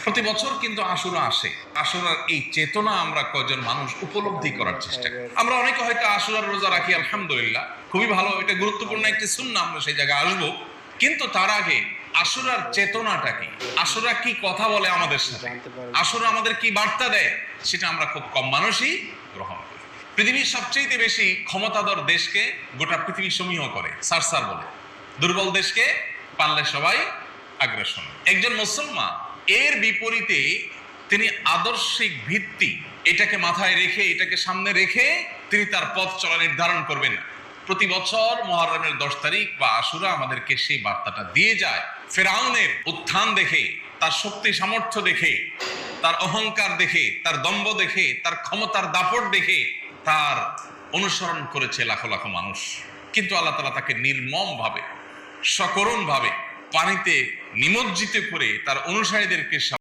প্রতি বছর কিন্তু আশুরা আসে। আশুরার এই চেতনা আমরা কয়জন মানুষ উপলব্ধি করার চেষ্টা করি। আমরা অনেকে হয়তো আশুরার রোজা রাখি, আলহামদুলিল্লাহ, খুবই ভালো, এটা গুরুত্বপূর্ণ একটি সুন্নাহ, আমরা সেই জায়গায় আসবো। কিন্তু তার আগে আশুরার চেতনাটা কি, আশুরা কি কথা বলে আমাদের সাথে, আশুরা আমাদের কি বার্তা দেয়, সেটা আমরা খুব কম মানুষই গ্রহণ করি। পৃথিবীর সবচেয়ে বেশি ক্ষমতাধর দেশকে গোটা পৃথিবী সমীহ করে, সারসার বলে। দুর্বল দেশকে পারলে সবাই আগ্রাসন। একজন মুসলমান এর বিপরীতে তিনি আদর্শিক ভিত্তি এটাকে মাথায় রেখে, এটাকে সামনে রেখে তিনি তার পথ চলা নির্ধারণ করবেন না। প্রতি বছর মুহররমের 10 তারিখ বা আশুরা আমাদেরকে সেই বার্তাটা দিয়ে যায়। ফেরাউনের উত্থান দেখে, তার শক্তি সামর্থ্য দেখে, তার অহংকার দেখে, তার দম্ভ দেখে, তার ক্ষমতার দাপট দেখে তার অনুসরণ করেছে লাখো লাখো মানুষ। কিন্তু আল্লাহ তাআলা তাকে নির্মম ভাবে, সকরুণ ভাবে পানিতে নিমজ্জিত করে তার অনুসারীদেরকে